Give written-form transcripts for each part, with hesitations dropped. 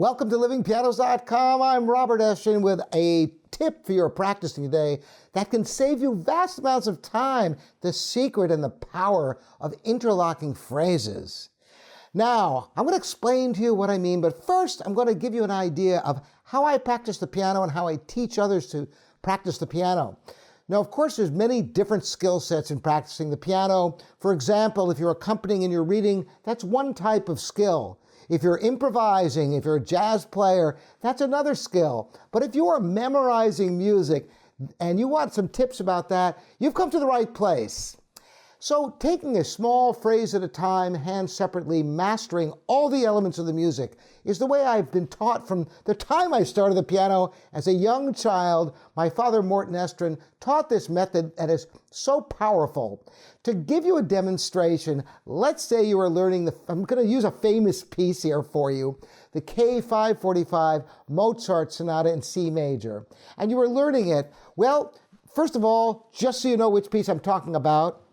Welcome to livingpianos.com. I'm Robert Estrin with a tip for your practicing today that can save you vast amounts of time, the secret and the power of interlocking phrases. Now, I'm going to explain to you what I mean, but first I'm going to give you an idea of how I practice the piano and how I teach others to practice the piano. Now, of course, there's many different skill sets in practicing the piano. For example, if you're accompanying and you're reading, that's one type of skill. If you're improvising, if you're a jazz player, that's another skill. But if you are memorizing music and you want some tips about that, you've come to the right place. So taking a small phrase at a time, hands separately, mastering all the elements of the music is the way I've been taught from the time I started the piano as a young child. My father, Robert Estrin, taught this method that is so powerful. To give you a demonstration, let's say you are learning I'm going to use a famous piece here for you, the K545 Mozart Sonata in C major. And you were learning it. Well, first of all, just so you know which piece I'm talking about,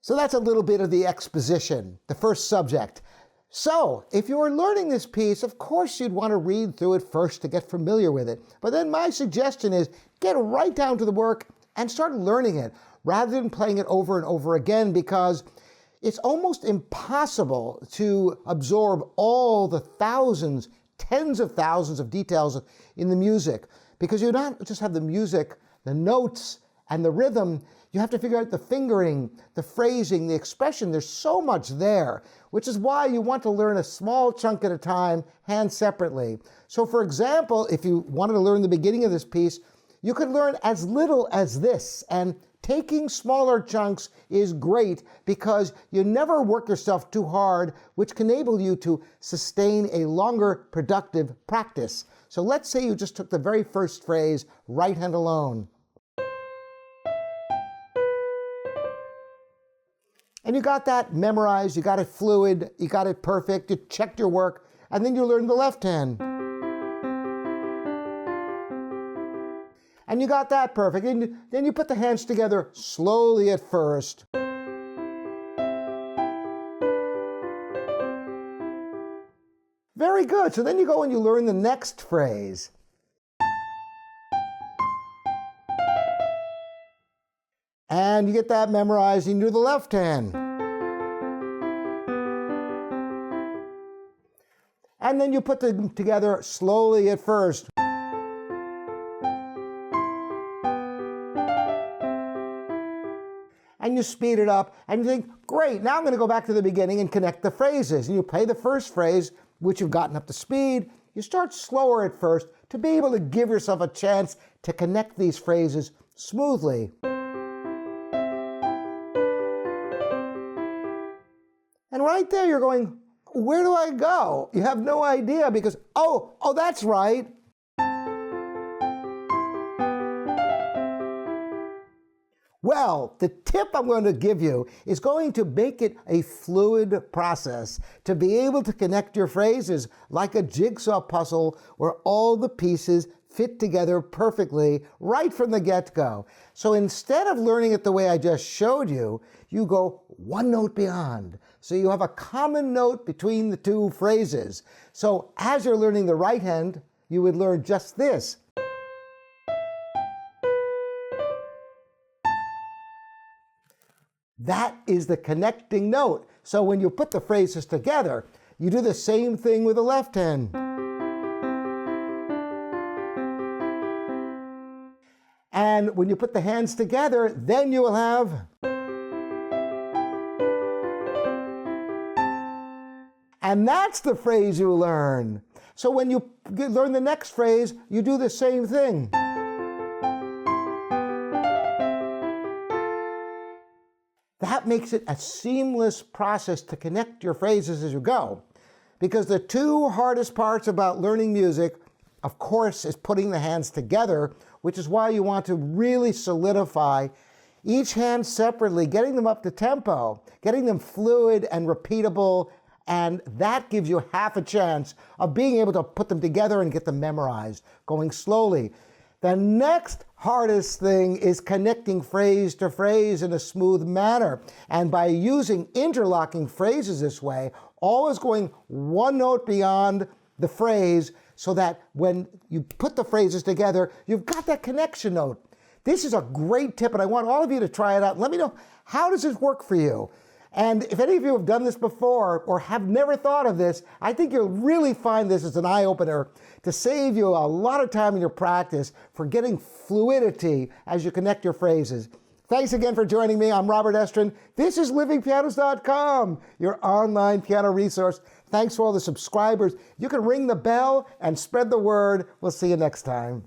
so that's a little bit of the exposition, the first subject. So if you were learning this piece, of course you'd want to read through it first to get familiar with it. But then my suggestion is get right down to the work and start learning it rather than playing it over and over again, because it's almost impossible to absorb all the thousands, tens of thousands of details in the music, because you don't just have the music, the notes, and the rhythm. You have to figure out the fingering, the phrasing, the expression. There's so much there, which is why you want to learn a small chunk at a time, hands separately. So for example, if you wanted to learn the beginning of this piece, you could learn as little as this. And taking smaller chunks is great because you never work yourself too hard, which can enable you to sustain a longer, productive practice. So let's say you just took the very first phrase, right hand alone. And you got that memorized, you got it fluid, you got it perfect, you checked your work, and then you learned the left hand. And you got that perfect, and then you put the hands together slowly at first. Very good, so then you go and you learn the next phrase. And you get that memorized, and you do the left hand. And then you put them together slowly at first. And you speed it up, and you think, great, now I'm going to go back to the beginning and connect the phrases. And you play the first phrase, which you've gotten up to speed. You start slower at first to be able to give yourself a chance to connect these phrases smoothly. And right there, you're going, where do I go? You have no idea because, oh, that's right. Well, the tip I'm going to give you is going to make it a fluid process to be able to connect your phrases like a jigsaw puzzle where all the pieces fit together perfectly right from the get-go. So instead of learning it the way I just showed you, you go one note beyond. So you have a common note between the two phrases. So as you're learning the right hand, you would learn just this. That is the connecting note. So when you put the phrases together, you do the same thing with the left hand. And when you put the hands together, then you will have. And that's the phrase you learn. So when you learn the next phrase, you do the same thing. That makes it a seamless process to connect your phrases as you go. Because the two hardest parts about learning music, of course, is putting the hands together, which is why you want to really solidify each hand separately, getting them up to tempo, getting them fluid and repeatable, and that gives you half a chance of being able to put them together and get them memorized, going slowly. The next hardest thing is connecting phrase to phrase in a smooth manner. And by using interlocking phrases this way, always going one note beyond the phrase so that when you put the phrases together, you've got that connection note. This is a great tip, and I want all of you to try it out. Let me know, how does this work for you? And if any of you have done this before or have never thought of this, I think you'll really find this as an eye-opener to save you a lot of time in your practice for getting fluidity as you connect your phrases. Thanks again for joining me. I'm Robert Estrin. This is livingpianos.com, your online piano resource. Thanks for all the subscribers. You can ring the bell and spread the word. We'll see you next time.